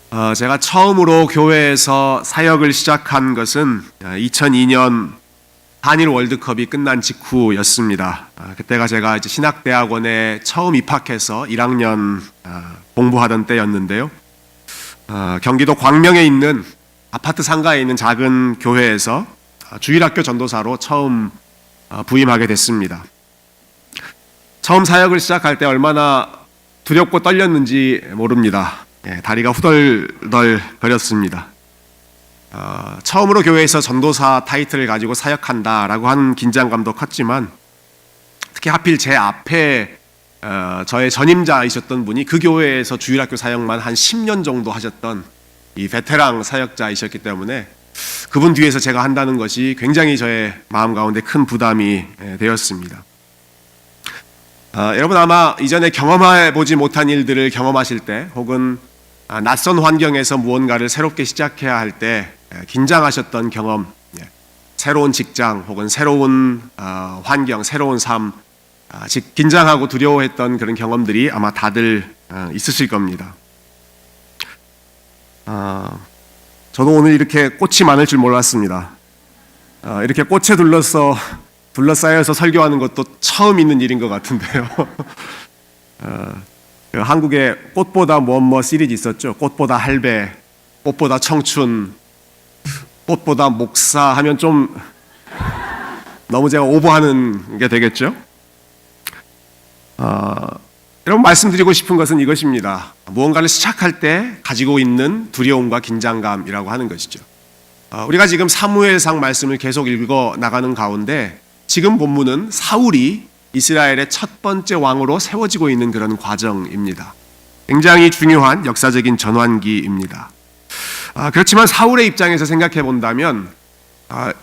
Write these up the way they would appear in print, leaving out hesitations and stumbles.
제가 처음으로 교회에서 사역을 시작한 것은 2002년 한일 월드컵이 끝난 직후였습니다. 그때가 제가 이제 신학대학원에 처음 입학해서 1학년 공부하던 때였는데요. 경기도 광명에 있는 아파트 상가에 있는 작은 교회에서 주일학교 전도사로 처음 부임하게 됐습니다. 처음 사역을 시작할 때 얼마나 두렵고 떨렸는지 모릅니다. 다리가 후덜덜 거렸습니다. 처음으로 교회에서 전도사 타이틀을 가지고 사역한다라고 하는 긴장감도 컸지만 특히 하필 제 앞에 저의 전임자이셨던 분이 그 교회에서 주일학교 사역만 한 10년 정도 하셨던 이 베테랑 사역자이셨기 때문에 그분 뒤에서 제가 한다는 것이 굉장히 저의 마음 가운데 큰 부담이 되었습니다. 여러분 아마 이전에 경험해보지 못한 일들을 경험하실 때 혹은 낯선 환경에서 무언가를 새롭게 시작해야 할 때 긴장하셨던 경험, 새로운 직장 혹은 새로운 환경, 새로운 삶, 긴장하고 두려워했던 그런 경험들이 아마 다들 있으실 겁니다. 저도 오늘 이렇게 꽃이 많을 줄 몰랐습니다. 이렇게 꽃에 둘러싸여서 설교하는 것도 처음 있는 일인 것 같은데요. 한국에 꽃보다 뭐뭐 시리즈 있었죠. 꽃보다 할배, 꽃보다 청춘, 꽃보다 목사 하면 좀 너무 제가 오버하는 게 되겠죠. 여러분 말씀드리고 싶은 것은 이것입니다. 무언가를 시작할 때 가지고 있는 두려움과 긴장감이라고 하는 것이죠. 우리가 지금 사무엘상 말씀을 계속 읽어 나가는 가운데 지금 본문은 사울이 이스라엘의 첫 번째 왕으로 세워지고 있는 그런 과정입니다. 굉장히 중요한 역사적인 전환기입니다. 그렇지만 사울의 입장에서 생각해 본다면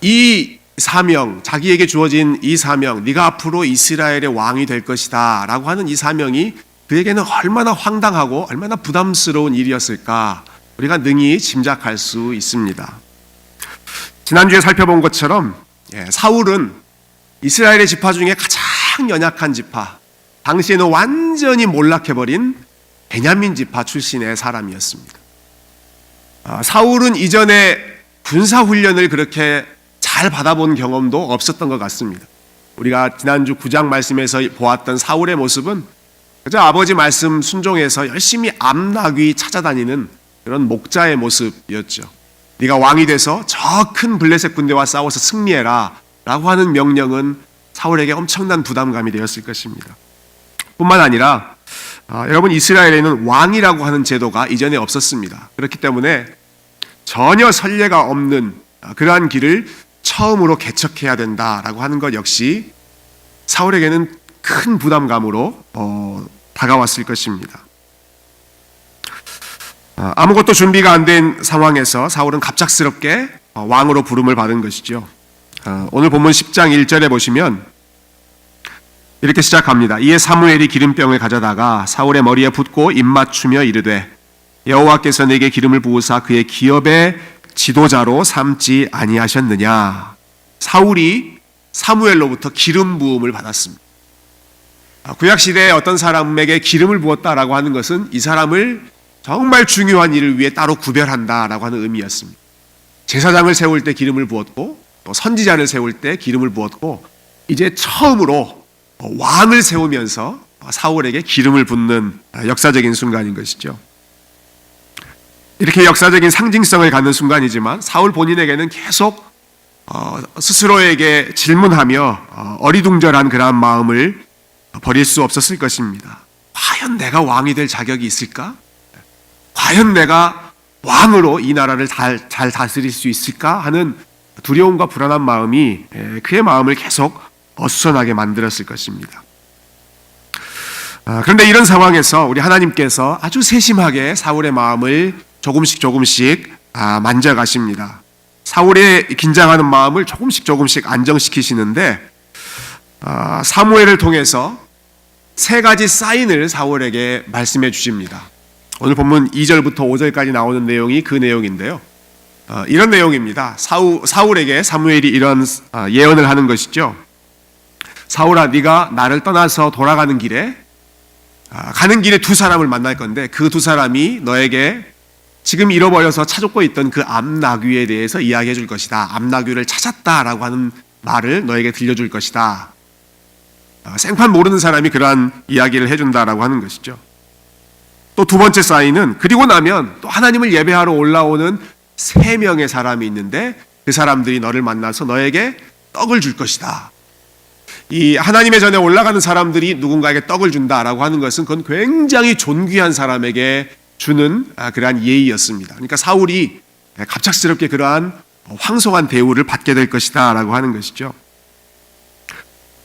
이 사명, 자기에게 주어진 이 사명, 네가 앞으로 이스라엘의 왕이 될 것이다 라고 하는 이 사명이 그에게는 얼마나 황당하고 얼마나 부담스러운 일이었을까 우리가 능히 짐작할 수 있습니다. 지난주에 살펴본 것처럼 사울은 이스라엘의 지파 중에 가장 연약한 지파, 당시에는 완전히 몰락해버린 베냐민 지파 출신의 사람이었습니다. 사울은 이전에 군사훈련을 그렇게 잘 받아본 경험도 없었던 것 같습니다. 우리가 지난주 9장 말씀에서 보았던 사울의 모습은 그저 아버지 말씀 순종해서 열심히 암나귀 찾아다니는 그런 목자의 모습이었죠. 네가 왕이 돼서 저 큰 블레셋 군대와 싸워서 승리해라 라고 하는 명령은 사울에게 엄청난 부담감이 되었을 것입니다. 뿐만 아니라 여러분 이스라엘에는 왕이라고 하는 제도가 이전에 없었습니다. 그렇기 때문에 전혀 선례가 없는 그러한 길을 처음으로 개척해야 된다라고 하는 것 역시 사울에게는 큰 부담감으로 다가왔을 것입니다. 아무것도 준비가 안 된 상황에서 사울은 갑작스럽게 왕으로 부름을 받은 것이죠. 오늘 본문 10장 1절에 보시면 이렇게 시작합니다. 이에 사무엘이 기름병을 가져다가 사울의 머리에 붓고 입맞추며 이르되 여호와께서 내게 기름을 부으사 그의 기업의 지도자로 삼지 아니하셨느냐. 사울이 사무엘로부터 기름 부음을 받았습니다. 구약시대에 어떤 사람에게 기름을 부었다라고 하는 것은 이 사람을 정말 중요한 일을 위해 따로 구별한다라고 하는 의미였습니다. 제사장을 세울 때 기름을 부었고 또 선지자를 세울 때 기름을 부었고 이제 처음으로 왕을 세우면서 사울에게 기름을 붓는 역사적인 순간인 것이죠. 이렇게 역사적인 상징성을 갖는 순간이지만 사울 본인에게는 계속 스스로에게 질문하며 어리둥절한 그러한 마음을 버릴 수 없었을 것입니다. 과연 내가 왕이 될 자격이 있을까? 과연 내가 왕으로 이 나라를 잘 다스릴 수 있을까? 하는 두려움과 불안한 마음이 그의 마음을 계속 어수선하게 만들었을 것입니다. 그런데 이런 상황에서 우리 하나님께서 아주 세심하게 사울의 마음을 조금씩 만져가십니다. 사울의 긴장하는 마음을 조금씩 안정시키시는데 사무엘을 통해서 세 가지 사인을 사울에게 말씀해 주십니다. 오늘 본문 2절부터 5절까지 나오는 내용이 그 내용인데요. 이런 내용입니다. 사울에게 사무엘이 이런 예언을 하는 것이죠. 사울아, 네가 나를 떠나서 돌아가는 길에 가는 길에 두 사람을 만날 건데 그 두 사람이 너에게 지금 잃어버려서 찾고 있던 그 암나귀에 대해서 이야기해 줄 것이다. 암나귀를 찾았다라고 하는 말을 너에게 들려줄 것이다. 생판 모르는 사람이 그러한 이야기를 해준다라고 하는 것이죠. 또 두 번째 사인은 그리고 나면 또 하나님을 예배하러 올라오는 3명의 사람이 있는데 그 사람들이 너를 만나서 너에게 떡을 줄 것이다. 이 하나님의 전에 올라가는 사람들이 누군가에게 떡을 준다라고 하는 것은 그건 굉장히 존귀한 사람에게 주는 그러한 예의였습니다. 그러니까 사울이 갑작스럽게 그러한 황송한 대우를 받게 될 것이다 라고 하는 것이죠.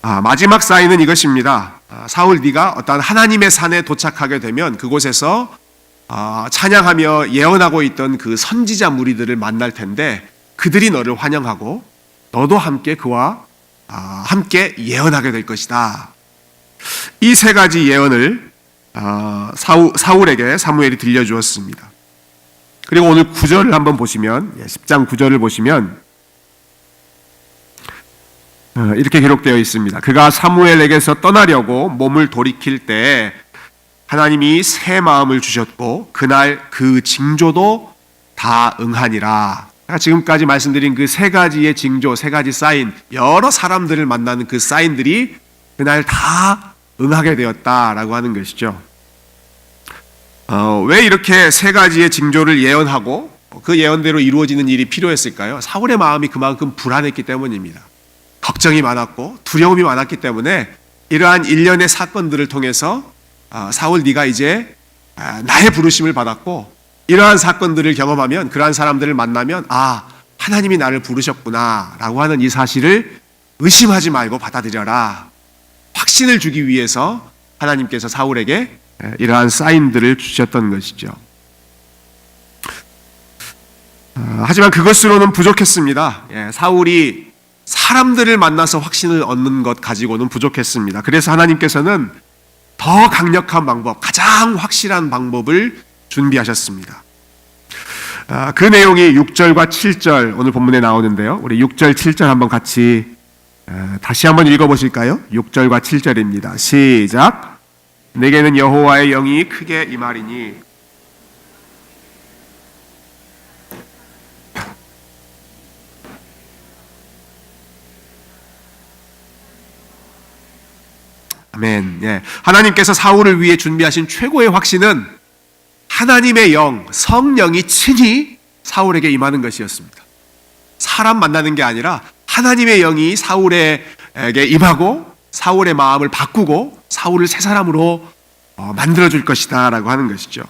마지막 사인은 이것입니다. 사울, 네가 어떤 하나님의 산에 도착하게 되면 그곳에서 찬양하며 예언하고 있던 그 선지자 무리들을 만날 텐데 그들이 너를 환영하고 너도 함께 그와 함께 예언하게 될 것이다. 이 3가지 예언을 사울에게 사무엘이 들려주었습니다. 그리고 오늘 9절을 한번 보시면 10장 9절을 보시면 이렇게 기록되어 있습니다. 그가 사무엘에게서 떠나려고 몸을 돌이킬 때 하나님이 새 마음을 주셨고 그날 그 징조도 다 응하니라. 지금까지 말씀드린 그 3가지의 징조, 3가지 사인, 여러 사람들을 만나는 그 사인들이 그날 다 응하게 되었다라고 하는 것이죠. 왜 이렇게 3가지의 징조를 예언하고 그 예언대로 이루어지는 일이 필요했을까요? 사울의 마음이 그만큼 불안했기 때문입니다. 걱정이 많았고 두려움이 많았기 때문에 이러한 일련의 사건들을 통해서 사울, 네가 이제 나의 부르심을 받았고 이러한 사건들을 경험하면 그러한 사람들을 만나면 하나님이 나를 부르셨구나 라고 하는 이 사실을 의심하지 말고 받아들여라. 확신을 주기 위해서 하나님께서 사울에게 이러한 사인들을 주셨던 것이죠. 하지만 그것으로는 부족했습니다. 사울이 사람들을 만나서 확신을 얻는 것 가지고는 부족했습니다. 그래서 하나님께서는 더 강력한 방법, 가장 확실한 방법을 준비하셨습니다. 그 내용이 6절과 7절 오늘 본문에 나오는데요. 우리 6절, 7절 한번 같이 다시 한번 읽어보실까요? 6절과 7절입니다. 시작. 내게는 여호와의 영이 크게 임하리니 아멘. 하나님께서 사울을 위해 준비하신 최고의 확신은 하나님의 영, 성령이 친히 사울에게 임하는 것이었습니다. 사람 만나는 게 아니라 하나님의 영이 사울에게 임하고 사울의 마음을 바꾸고 사울을 새 사람으로 만들어줄 것이다 라고 하는 것이죠.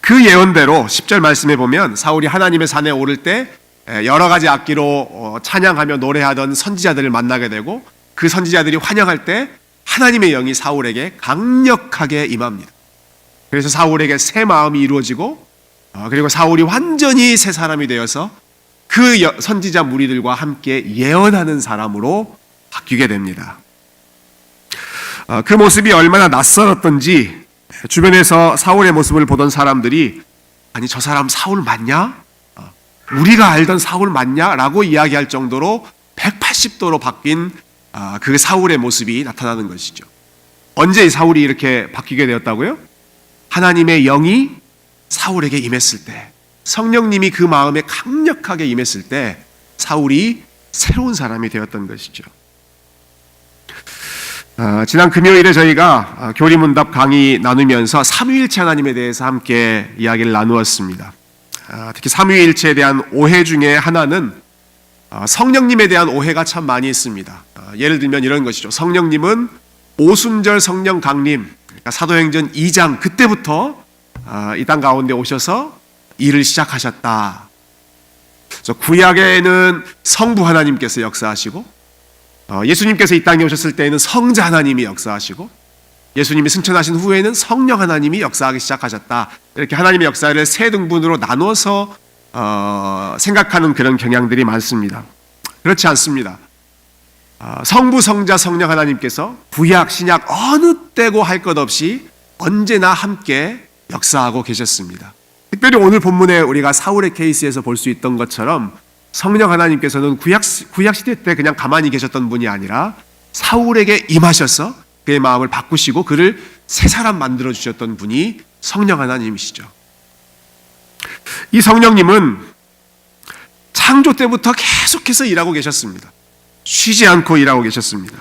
그 예언대로 10절 말씀에 보면 사울이 하나님의 산에 오를 때 여러 가지 악기로 찬양하며 노래하던 선지자들을 만나게 되고 그 선지자들이 환영할 때 하나님의 영이 사울에게 강력하게 임합니다. 그래서 사울에게 새 마음이 이루어지고 그리고 사울이 완전히 새 사람이 되어서 그 선지자 무리들과 함께 예언하는 사람으로 바뀌게 됩니다. 그 모습이 얼마나 낯설었던지 주변에서 사울의 모습을 보던 사람들이 아니 저 사람 사울 맞냐? 우리가 알던 사울 맞냐? 라고 이야기할 정도로 180도로 바뀐 그 사울의 모습이 나타나는 것이죠. 언제 이 사울이 이렇게 바뀌게 되었다고요? 하나님의 영이 사울에게 임했을 때, 성령님이 그 마음에 강력하게 임했을 때 사울이 새로운 사람이 되었던 것이죠. 지난 금요일에 저희가 교리문답 강의 나누면서 삼위일체 하나님에 대해서 함께 이야기를 나누었습니다. 특히 삼위일체에 대한 오해 중에 하나는 성령님에 대한 오해가 참 많이 있습니다. 예를 들면 이런 것이죠. 성령님은 오순절 성령 강림, 그러니까 사도행전 2장 그때부터 이 땅 가운데 오셔서 일을 시작하셨다. 그래서 구약에는 성부 하나님께서 역사하시고 예수님께서 이 땅에 오셨을 때에는 성자 하나님이 역사하시고 예수님이 승천하신 후에는 성령 하나님이 역사하기 시작하셨다. 이렇게 하나님의 역사를 세 등분으로 나눠서 생각하는 그런 경향들이 많습니다. 그렇지 않습니다. 성부, 성자, 성령 하나님께서 구약, 신약 어느 때고 할 것 없이 언제나 함께 역사하고 계셨습니다. 특별히 오늘 본문에 우리가 사울의 케이스에서 볼 수 있던 것처럼 성령 하나님께서는 구약 시대 때 그냥 가만히 계셨던 분이 아니라 사울에게 임하셔서 그의 마음을 바꾸시고 그를 새 사람 만들어 주셨던 분이 성령 하나님이시죠. 이 성령님은 창조 때부터 계속해서 일하고 계셨습니다. 쉬지 않고 일하고 계셨습니다.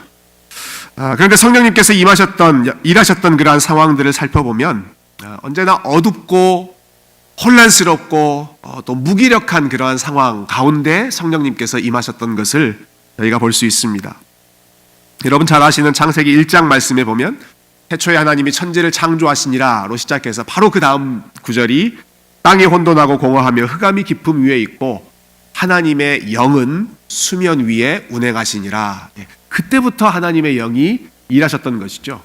그런데 성령님께서 일하셨던 그러한 상황들을 살펴보면 언제나 어둡고 혼란스럽고 또 무기력한 그러한 상황 가운데 성령님께서 임하셨던 것을 저희가 볼 수 있습니다. 여러분 잘 아시는 창세기 1장 말씀에 보면 태초에 하나님이 천지를 창조하시니라로 시작해서 바로 그 다음 구절이 땅이 혼돈하고 공허하며 흑암이 깊음 위에 있고 하나님의 영은 수면 위에 운행하시니라. 그때부터 하나님의 영이 일하셨던 것이죠.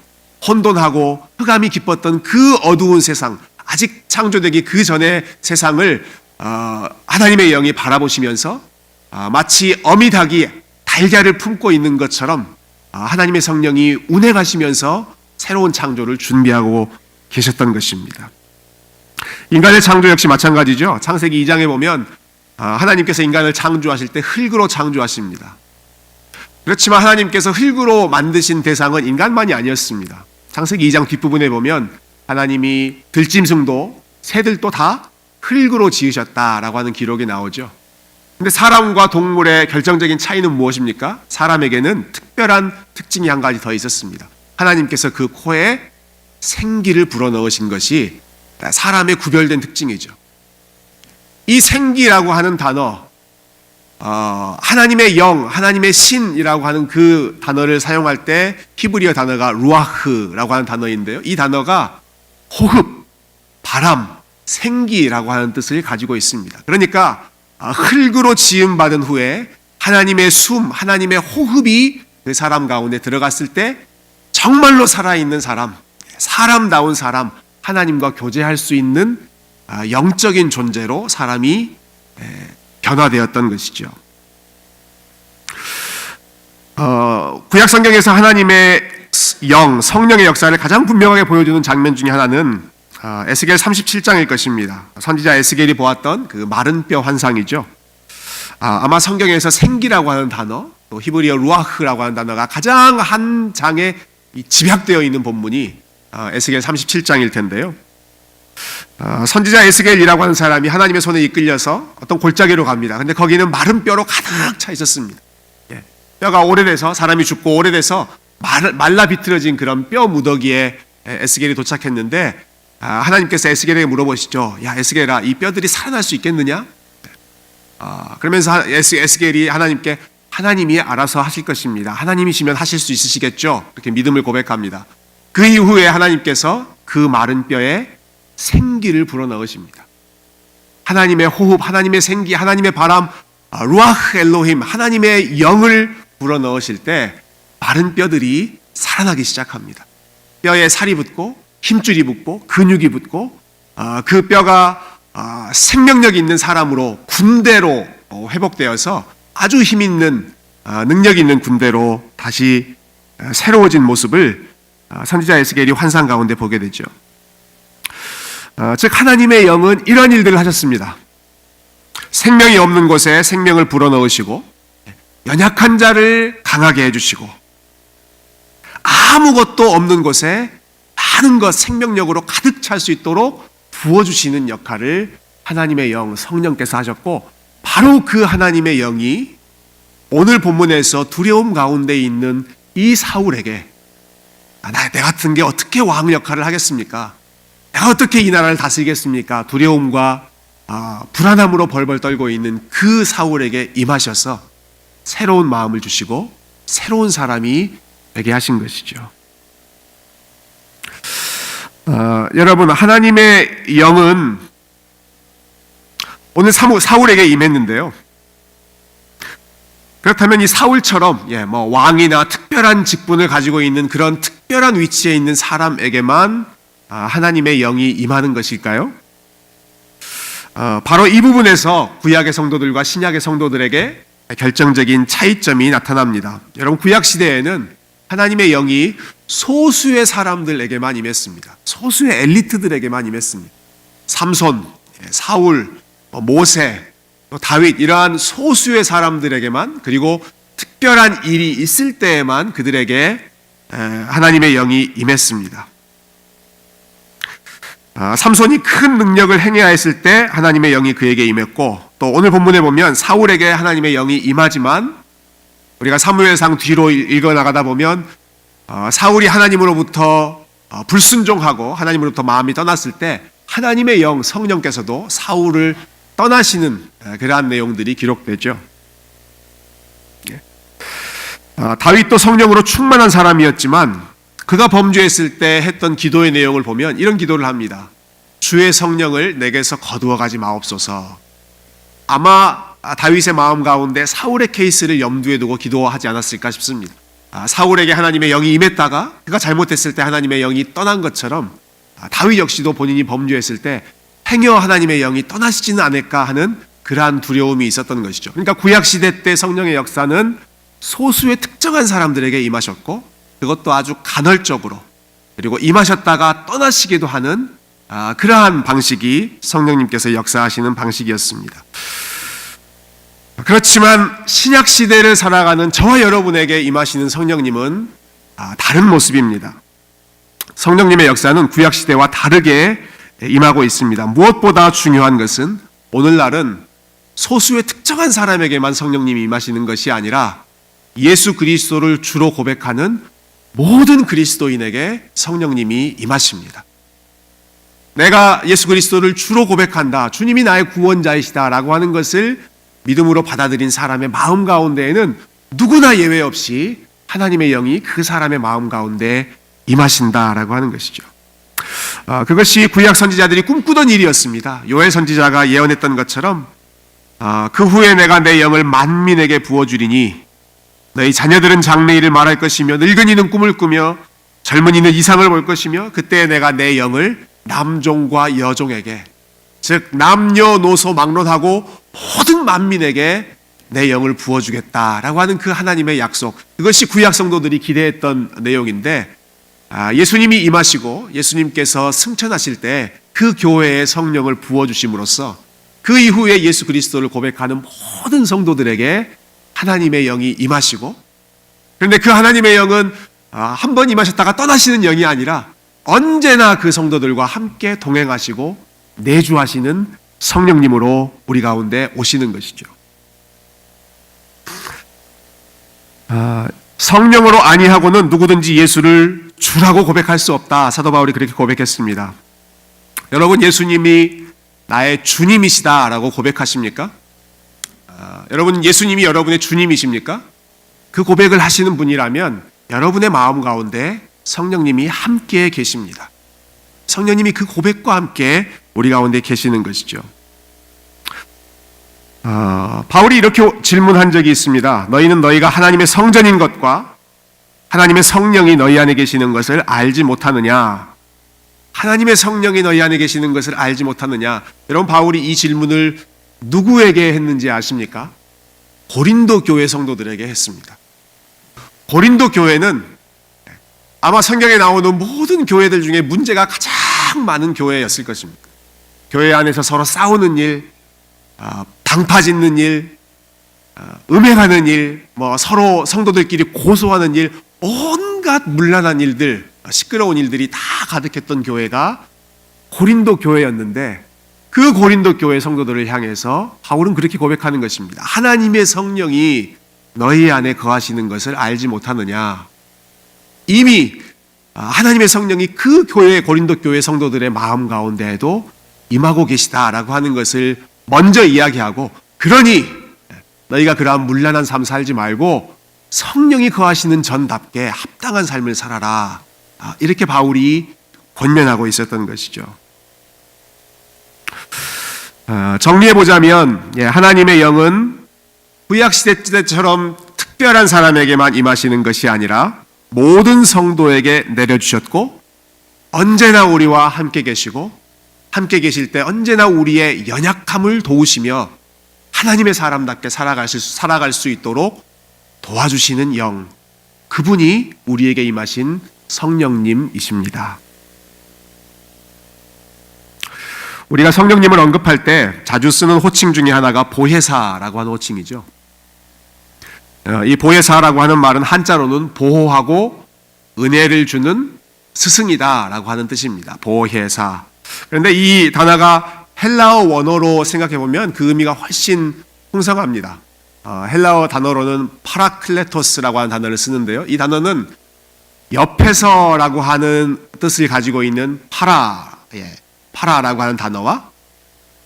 혼돈하고 흑암이 깊었던 그 어두운 세상, 아직 창조되기 그 전의 세상을 하나님의 영이 바라보시면서 마치 어미닭이 달걀을 품고 있는 것처럼 하나님의 성령이 운행하시면서 새로운 창조를 준비하고 계셨던 것입니다. 인간의 창조 역시 마찬가지죠. 창세기 2장에 보면 하나님께서 인간을 창조하실 때 흙으로 창조하십니다. 그렇지만 하나님께서 흙으로 만드신 대상은 인간만이 아니었습니다. 창세기 2장 뒷부분에 보면 하나님이 들짐승도 새들도 다 흙으로 지으셨다라고 하는 기록이 나오죠. 근데 사람과 동물의 결정적인 차이는 무엇입니까? 사람에게는 특별한 특징이 한 가지 더 있었습니다. 하나님께서 그 코에 생기를 불어넣으신 것이 사람의 구별된 특징이죠. 이 생기라고 하는 단어, 하나님의 영, 하나님의 신이라고 하는 그 단어를 사용할 때 히브리어 단어가 루아흐라고 하는 단어인데요. 이 단어가 호흡, 바람, 생기라고 하는 뜻을 가지고 있습니다. 그러니까 흙으로 지음받은 후에 하나님의 숨, 하나님의 호흡이 그 사람 가운데 들어갔을 때 정말로 살아있는 사람, 사람다운 사람, 하나님과 교제할 수 있는 영적인 존재로 사람이 변화되었던 것이죠. 구약 성경에서 하나님의 영, 성령의 역사를 가장 분명하게 보여주는 장면 중에 하나는 에스겔 37장일 것입니다. 선지자 에스겔이 보았던 그 마른 뼈 환상이죠. 아마 성경에서 생기라고 하는 단어, 또 히브리어 루아흐라고 하는 단어가 가장 한 장에 집약되어 있는 본문이 에스겔 37장일 텐데요. 선지자 에스겔이라고 하는 사람이 하나님의 손에 이끌려서 어떤 골짜기로 갑니다. 근데 거기는 마른 뼈로 가득 차 있었습니다. 뼈가 오래돼서, 사람이 죽고 오래돼서 말라 비틀어진 그런 뼈 무더기에 에스겔이 도착했는데 하나님께서 에스겔에게 물어보시죠. 야, 에스겔아, 이 뼈들이 살아날 수 있겠느냐? 그러면서 에스겔이 하나님께 하나님이 알아서 하실 것입니다. 하나님이시면 하실 수 있으시겠죠? 이렇게 믿음을 고백합니다. 그 이후에 하나님께서 그 마른 뼈에 생기를 불어넣으십니다. 하나님의 호흡, 하나님의 생기, 하나님의 바람, 루아흐 엘로힘, 하나님의 영을 불어넣으실 때 마른 뼈들이 살아나기 시작합니다. 뼈에 살이 붙고 힘줄이 붙고 근육이 붙고 그 뼈가 생명력 있는 사람으로, 군대로 회복되어서 아주 힘 있는, 능력 있는 군대로 다시 새로워진 모습을 선지자 에스겔이 환상 가운데 보게 되죠. 즉 하나님의 영은 이런 일들을 하셨습니다. 생명이 없는 곳에 생명을 불어넣으시고 연약한 자를 강하게 해주시고 아무것도 없는 곳에 많은 것, 생명력으로 가득 찰 수 있도록 부어주시는 역할을 하나님의 영, 성령께서 하셨고, 바로 그 하나님의 영이 오늘 본문에서 두려움 가운데 있는 이 사울에게 내 같은 게 어떻게 왕 역할을 하겠습니까? 내가 어떻게 이 나라를 다스리겠습니까? 두려움과 불안함으로 벌벌 떨고 있는 그 사울에게 임하셔서 새로운 마음을 주시고 새로운 사람이 되게 하신 것이죠. 여러분, 하나님의 영은 오늘 사울에게 임했는데요. 그렇다면 이 사울처럼 왕이나 특별한 직분을 가지고 있는 그런 특별한 위치에 있는 사람에게만 하나님의 영이 임하는 것일까요? 바로 이 부분에서 구약의 성도들과 신약의 성도들에게 결정적인 차이점이 나타납니다. 여러분, 구약 시대에는 하나님의 영이 소수의 사람들에게만 임했습니다. 소수의 엘리트들에게만 임했습니다. 삼손, 사울, 모세, 또 다윗, 이러한 소수의 사람들에게만, 그리고 특별한 일이 있을 때에만 그들에게 하나님의 영이 임했습니다. 삼손이 큰 능력을 행해야 했을 때 하나님의 영이 그에게 임했고, 또 오늘 본문에 보면 사울에게 하나님의 영이 임하지만 우리가 사무엘상 뒤로 읽어나가다 보면 사울이 하나님으로부터 불순종하고 하나님으로부터 마음이 떠났을 때 하나님의 영 성령께서도 사울을 떠나시는 그러한 내용들이 기록되죠. 다윗도 성령으로 충만한 사람이었지만 그가 범죄했을 때 했던 기도의 내용을 보면 이런 기도를 합니다. 주의 성령을 내게서 거두어가지 마옵소서. 아마 다윗의 마음 가운데 사울의 케이스를 염두에 두고 기도하지 않았을까 싶습니다. 사울에게 하나님의 영이 임했다가 그가 잘못했을 때 하나님의 영이 떠난 것처럼 다윗 역시도 본인이 범죄했을 때 행여 하나님의 영이 떠나시지는 않을까 하는 그러한 두려움이 있었던 것이죠. 그러니까 구약시대 때 성령의 역사는 소수의 특정한 사람들에게 임하셨고 그것도 아주 간헐적으로, 그리고 임하셨다가 떠나시기도 하는 그러한 방식이 성령님께서 역사하시는 방식이었습니다. 그렇지만 신약시대를 살아가는 저와 여러분에게 임하시는 성령님은 다른 모습입니다. 성령님의 역사는 구약시대와 다르게 임하고 있습니다. 무엇보다 중요한 것은 오늘날은 소수의 특정한 사람에게만 성령님이 임하시는 것이 아니라 예수 그리스도를 주로 고백하는 모든 그리스도인에게 성령님이 임하십니다. 내가 예수 그리스도를 주로 고백한다, 주님이 나의 구원자이시다 라고 하는 것을 믿음으로 받아들인 사람의 마음 가운데에는 누구나 예외 없이 하나님의 영이 그 사람의 마음 가운데 임하신다라고 하는 것이죠. 그것이 구약 선지자들이 꿈꾸던 일이었습니다. 요엘 선지자가 예언했던 것처럼 그 후에 내가 내 영을 만민에게 부어주리니 너희 자녀들은 장래일을 말할 것이며 늙은이는 꿈을 꾸며 젊은이는 이상을 볼 것이며 그때 내가 내 영을 남종과 여종에게, 즉 남녀노소 막론하고 모든 만민에게 내 영을 부어주겠다라고 하는 그 하나님의 약속, 그것이 구약 성도들이 기대했던 내용인데 예수님이 임하시고 예수님께서 승천하실 때 그 교회에 성령을 부어주심으로써 그 이후에 예수 그리스도를 고백하는 모든 성도들에게 하나님의 영이 임하시고, 그런데 그 하나님의 영은 한 번 임하셨다가 떠나시는 영이 아니라 언제나 그 성도들과 함께 동행하시고 내주하시는 성령님으로 우리 가운데 오시는 것이죠. 성령으로 아니하고는 누구든지 예수를 주라고 고백할 수 없다. 사도 바울이 그렇게 고백했습니다. 여러분, 예수님이 나의 주님이시다라고 고백하십니까? 여러분, 예수님이 여러분의 주님이십니까? 그 고백을 하시는 분이라면 여러분의 마음 가운데 성령님이 함께 계십니다. 성령님이 그 고백과 함께 우리 가운데 계시는 것이죠. 바울이 이렇게 질문한 적이 있습니다. 너희는 너희가 하나님의 성전인 것과 하나님의 성령이 너희 안에 계시는 것을 알지 못하느냐? 하나님의 성령이 너희 안에 계시는 것을 알지 못하느냐? 여러분, 바울이 이 질문을 누구에게 했는지 아십니까? 고린도 교회 성도들에게 했습니다. 고린도 교회는 아마 성경에 나오는 모든 교회들 중에 문제가 가장 많은 교회였을 것입니다. 교회 안에서 서로 싸우는 일, 방파짓는 일, 음행하는 일, 서로 성도들끼리 고소하는 일, 온갖 문란한 일들, 시끄러운 일들이 다 가득했던 교회가 고린도 교회였는데, 그 고린도 교회 성도들을 향해서 바울은 그렇게 고백하는 것입니다. 하나님의 성령이 너희 안에 거하시는 것을 알지 못하느냐? 이미 하나님의 성령이 그 교회, 고린도 교회 성도들의 마음 가운데에도 임하고 계시다라고 하는 것을 먼저 이야기하고, 그러니 너희가 그러한 문란한 삶 살지 말고 성령이 거하시는 전답게 합당한 삶을 살아라. 이렇게 바울이 권면하고 있었던 것이죠. 정리해보자면 하나님의 영은 구약시대 때처럼 특별한 사람에게만 임하시는 것이 아니라 모든 성도에게 내려주셨고, 언제나 우리와 함께 계시고, 함께 계실 때 언제나 우리의 연약함을 도우시며 하나님의 사람답게 살아갈 수 있도록 도와주시는 영, 그분이 우리에게 임하신 성령님이십니다. 우리가 성령님을 언급할 때 자주 쓰는 호칭 중에 하나가 보혜사라고 하는 호칭이죠. 이 보혜사라고 하는 말은 한자로는 보호하고 은혜를 주는 스승이다라고 하는 뜻입니다. 보혜사. 그런데 이 단어가 헬라어 원어로 생각해 보면 그 의미가 훨씬 풍성합니다. 헬라어 단어로는 파라클레토스라고 하는 단어를 쓰는데요. 이 단어는 옆에서라고 하는 뜻을 가지고 있는 파라라고 하는 단어와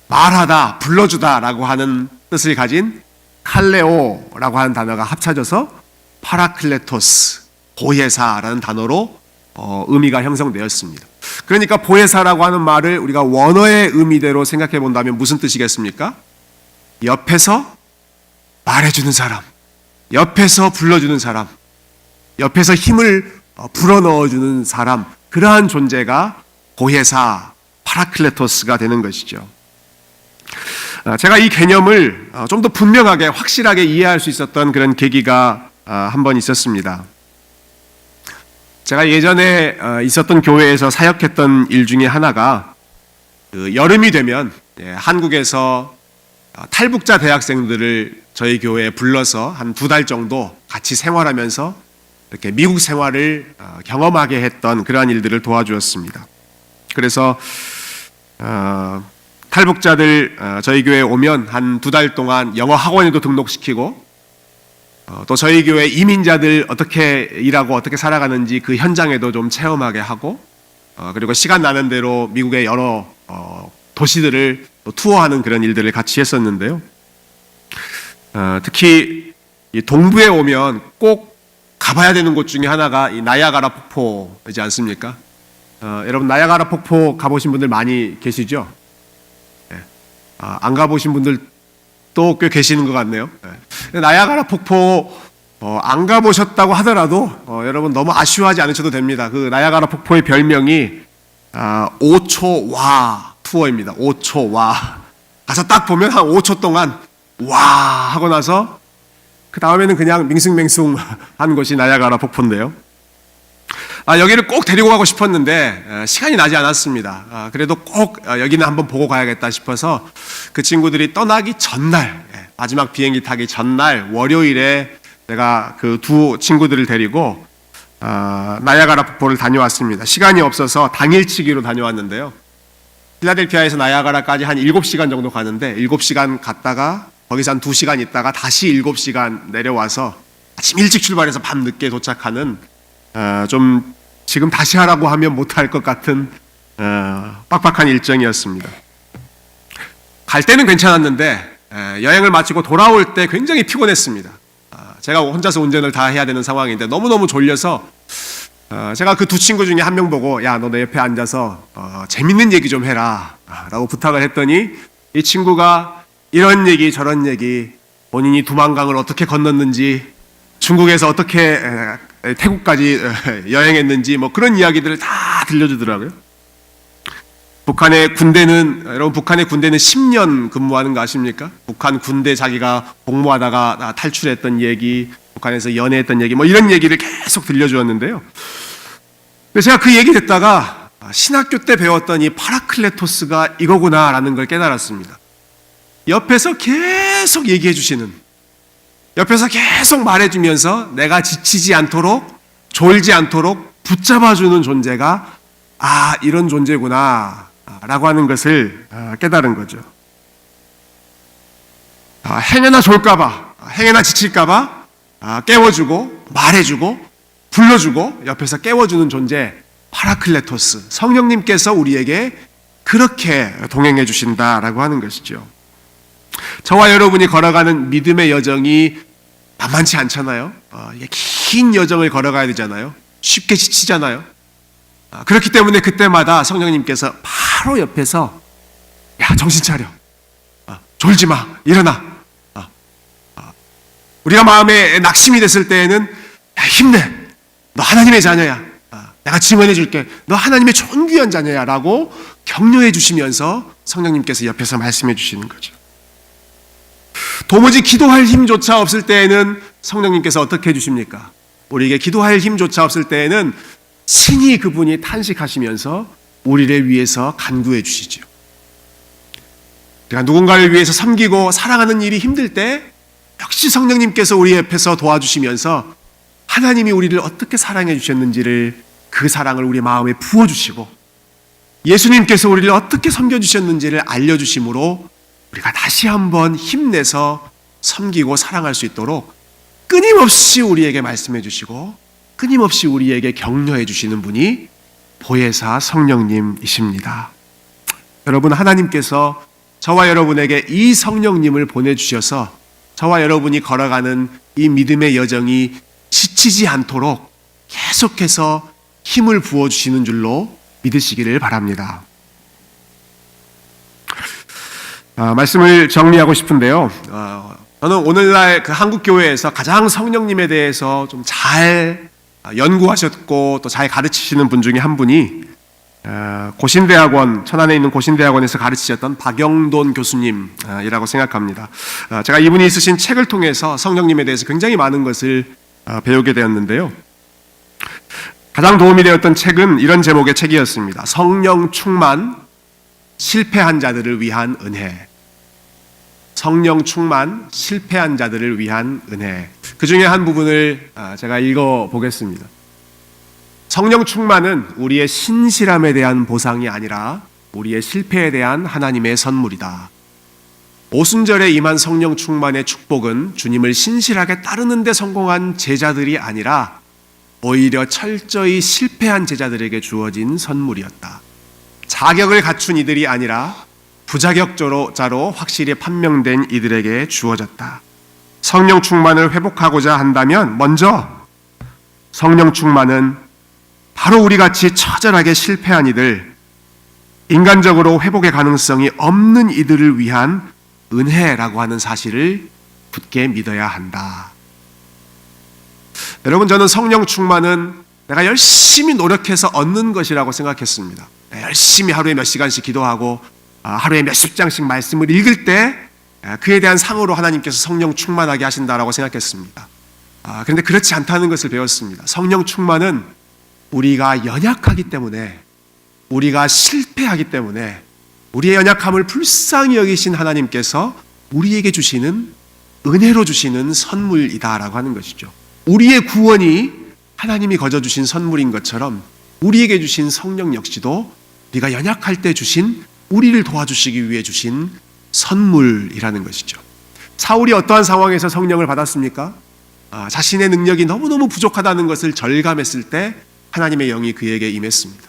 말하다, 불러주다라고 하는 뜻을 가진 칼레오라고 하는 단어가 합쳐져서 파라클레토스, 보혜사라는 단어로 의미가 형성되었습니다. 그러니까 보혜사라고 하는 말을 우리가 원어의 의미대로 생각해 본다면 무슨 뜻이겠습니까? 옆에서 말해주는 사람, 옆에서 불러주는 사람, 옆에서 힘을 불어넣어주는 사람, 그러한 존재가 보혜사, 파라클레토스가 되는 것이죠. 제가 이 개념을 좀 더 분명하게 확실하게 이해할 수 있었던 그런 계기가 한 번 있었습니다. 제가 예전에 있었던 교회에서 사역했던 일 중에 하나가 여름이 되면 한국에서 탈북자 대학생들을 저희 교회에 불러서 한 2달 정도 같이 생활하면서 이렇게 미국 생활을 경험하게 했던 그러한 일들을 도와주었습니다. 그래서 탈북자들 저희 교회에 오면 한 2달 동안 영어 학원에도 등록시키고 또 저희 교회 이민자들 어떻게 일하고 어떻게 살아가는지 그 현장에도 좀 체험하게 하고 그리고 시간 나는 대로 미국의 여러 도시들을 투어하는 그런 일들을 같이 했었는데요. 특히 이 동부에 오면 꼭 가봐야 되는 곳 중에 하나가 이 나이아가라 폭포이지 않습니까? 여러분 나이아가라 폭포 가보신 분들 많이 계시죠? 안 가보신 분들도 꽤 계시는 것 같네요. 나이아가라 폭포 안 가보셨다고 하더라도 여러분 너무 아쉬워하지 않으셔도 됩니다. 그 나이아가라 폭포의 별명이 5초 와 투어입니다. 5초 와. 가서 딱 보면 한 5초 동안 와 하고 나서 그 다음에는 그냥 밍숭맹숭한 곳이 나이아가라 폭포인데요. 여기를 꼭 데리고 가고 싶었는데 시간이 나지 않았습니다. 그래도 꼭 여기는 한번 보고 가야겠다 싶어서 그 친구들이 떠나기 전날, 마지막 비행기 타기 전날 월요일에 제가 그 두 친구들을 데리고 나이아가라 폭포를 다녀왔습니다. 시간이 없어서 당일치기로 다녀왔는데요. 필라델피아에서 나이아가라까지 한 7시간 정도 가는데 7시간 갔다가 거기서 한 2시간 있다가 다시 7시간 내려와서 아침 일찍 출발해서 밤 늦게 도착하는 좀 지금 다시 하라고 하면 못할 것 같은 빡빡한 일정이었습니다. 갈 때는 괜찮았는데 여행을 마치고 돌아올 때 굉장히 피곤했습니다. 제가 혼자서 운전을 다 해야 되는 상황인데 너무너무 졸려서 제가 그 두 친구 중에 한 명 보고 야, 너 내 옆에 앉아서 재밌는 얘기 좀 해라 라고 부탁을 했더니 이 친구가 이런 얘기 저런 얘기, 본인이 두만강을 어떻게 건넜는지, 중국에서 어떻게 태국까지 여행했는지 뭐 그런 이야기들을 다 들려주더라고요. 여러분 북한의 군대는 10년 근무하는 거 아십니까? 북한 군대 자기가 복무하다가 탈출했던 얘기, 북한에서 연애했던 얘기 뭐 이런 얘기를 계속 들려주었는데요. 제가 그 얘기 듣다가 신학교 때 배웠던 이 파라클레토스가 이거구나라는 걸 깨달았습니다. 옆에서 계속 얘기해 주시는, 옆에서 계속 말해주면서 내가 지치지 않도록, 졸지 않도록 붙잡아주는 존재가 이런 존재구나 라고 하는 것을 깨달은 거죠. 행여나 졸까봐, 행여나 지칠까봐 깨워주고 말해주고 불러주고 옆에서 깨워주는 존재, 파라클레토스, 성령님께서 우리에게 그렇게 동행해 주신다라고 하는 것이죠. 저와 여러분이 걸어가는 믿음의 여정이 만만치 않잖아요. 긴 여정을 걸어가야 되잖아요. 쉽게 지치잖아요. 그렇기 때문에 그때마다 성령님께서 바로 옆에서 야, 정신 차려, 졸지 마, 일어나. 우리가 마음에 낙심이 됐을 때에는 야, 힘내, 너 하나님의 자녀야, 내가 증언해 줄게, 너 하나님의 존귀한 자녀야 라고 격려해 주시면서 성령님께서 옆에서 말씀해 주시는 거죠. 도무지 기도할 힘조차 없을 때에는 성령님께서 어떻게 해주십니까? 우리에게 기도할 힘조차 없을 때에는 친히 그분이 탄식하시면서 우리를 위해서 간구해 주시죠. 우리가 누군가를 위해서 섬기고 사랑하는 일이 힘들 때 역시 성령님께서 우리 옆에서 도와주시면서 하나님이 우리를 어떻게 사랑해 주셨는지를, 그 사랑을 우리 마음에 부어주시고 예수님께서 우리를 어떻게 섬겨주셨는지를 알려주심으로 우리가 다시 한번 힘내서 섬기고 사랑할 수 있도록 끊임없이 우리에게 말씀해 주시고 끊임없이 우리에게 격려해 주시는 분이 보혜사 성령님이십니다. 여러분, 하나님께서 저와 여러분에게 이 성령님을 보내주셔서 저와 여러분이 걸어가는 이 믿음의 여정이 지치지 않도록 계속해서 힘을 부어주시는 줄로 믿으시기를 바랍니다. 말씀을 정리하고 싶은데요. 저는 오늘날 그 한국교회에서 가장 성령님에 대해서 좀 잘 연구하셨고 또 잘 가르치시는 분 중에 한 분이 고신대학원, 천안에 있는 고신대학원에서 가르치셨던 박영돈 교수님이라고 생각합니다. 제가 이분이 쓰신 책을 통해서 성령님에 대해서 굉장히 많은 것을 배우게 되었는데요. 가장 도움이 되었던 책은 이런 제목의 책이었습니다. 성령 충만, 실패한 자들을 위한 은혜. 성령 충만, 실패한 자들을 위한 은혜. 그 중에 한 부분을 제가 읽어보겠습니다. 성령 충만은 우리의 신실함에 대한 보상이 아니라 우리의 실패에 대한 하나님의 선물이다. 오순절에 임한 성령 충만의 축복은 주님을 신실하게 따르는 데 성공한 제자들이 아니라 오히려 철저히 실패한 제자들에게 주어진 선물이었다. 자격을 갖춘 이들이 아니라 부자격자로 확실히 판명된 이들에게 주어졌다. 성령 충만을 회복하고자 한다면 먼저 성령 충만은 바로 우리같이 처절하게 실패한 이들, 인간적으로 회복의 가능성이 없는 이들을 위한 은혜라고 하는 사실을 굳게 믿어야 한다. 여러분, 저는 성령 충만은 내가 열심히 노력해서 얻는 것이라고 생각했습니다. 열심히 하루에 몇 시간씩 기도하고 하루에 몇십 장씩 말씀을 읽을 때 그에 대한 상으로 하나님께서 성령 충만하게 하신다라고 생각했습니다. 그런데 그렇지 않다는 것을 배웠습니다. 성령 충만은 우리가 연약하기 때문에, 우리가 실패하기 때문에 우리의 연약함을 불쌍히 여기신 하나님께서 우리에게 주시는 은혜로 주시는 선물이다라고 하는 것이죠. 우리의 구원이 하나님이 거저 주신 선물인 것처럼 우리에게 주신 성령 역시도 우리가 연약할 때 주신, 우리를 도와주시기 위해 주신 선물이라는 것이죠. 사울이 어떠한 상황에서 성령을 받았습니까? 자신의 능력이 너무너무 부족하다는 것을 절감했을 때 하나님의 영이 그에게 임했습니다.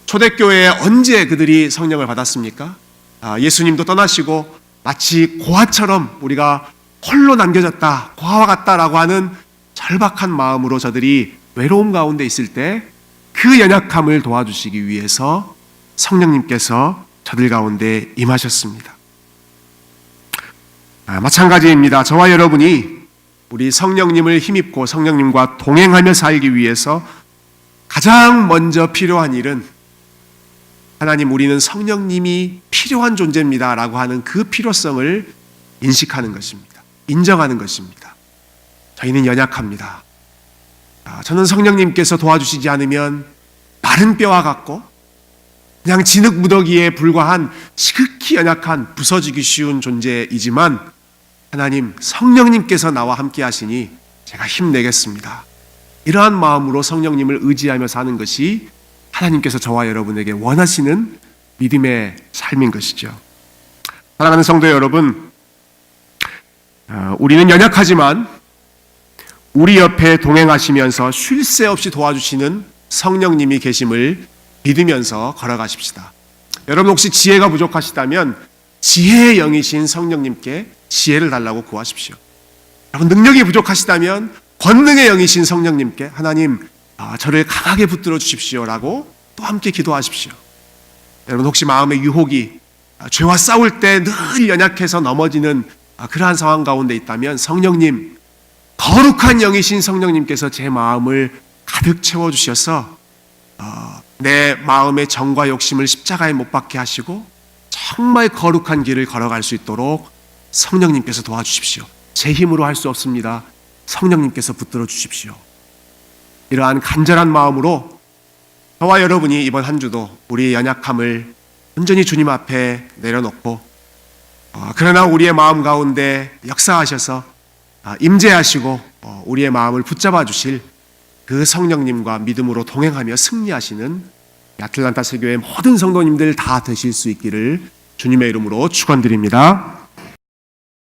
초대교회에 언제 그들이 성령을 받았습니까? 예수님도 떠나시고 마치 고아처럼 우리가 홀로 남겨졌다, 고아와 같다라고 하는 절박한 마음으로 저들이 외로움 가운데 있을 때 그 연약함을 도와주시기 위해서 성령님께서 저들 가운데 임하셨습니다. 마찬가지입니다. 저와 여러분이 우리 성령님을 힘입고 성령님과 동행하며 살기 위해서 가장 먼저 필요한 일은 하나님, 우리는 성령님이 필요한 존재입니다 라고 하는 그 필요성을 인식하는 것입니다. 인정하는 것입니다. 저희는 연약합니다. 저는 성령님께서 도와주시지 않으면 마른 뼈와 같고 그냥 진흙무더기에 불과한 지극히 연약한 부서지기 쉬운 존재이지만 하나님, 성령님께서 나와 함께 하시니 제가 힘내겠습니다. 이러한 마음으로 성령님을 의지하며 사는 것이 하나님께서 저와 여러분에게 원하시는 믿음의 삶인 것이죠. 사랑하는 성도 여러분, 우리는 연약하지만 우리 옆에 동행하시면서 쉴 새 없이 도와주시는 성령님이 계심을 믿으면서 걸어가십시다. 여러분, 혹시 지혜가 부족하시다면 지혜의 영이신 성령님께 지혜를 달라고 구하십시오. 여러분, 능력이 부족하시다면 권능의 영이신 성령님께 하나님, 저를 강하게 붙들어 주십시오라고 또 함께 기도하십시오. 여러분, 혹시 마음의 유혹이 죄와 싸울 때 늘 연약해서 넘어지는 그러한 상황 가운데 있다면 성령님, 거룩한 영이신 성령님께서 제 마음을 가득 채워주셔서 내 마음의 정과 욕심을 십자가에 못 박게 하시고 정말 거룩한 길을 걸어갈 수 있도록 성령님께서 도와주십시오. 제 힘으로 할 수 없습니다. 성령님께서 붙들어 주십시오. 이러한 간절한 마음으로 저와 여러분이 이번 한 주도 우리의 연약함을 온전히 주님 앞에 내려놓고 그러나 우리의 마음 가운데 역사하셔서 임재하시고 우리의 마음을 붙잡아 주실 그 성령님과 믿음으로 동행하며 승리하시는 아틀란타 세교의 모든 성도님들 다 되실 수 있기를 주님의 이름으로 축원드립니다.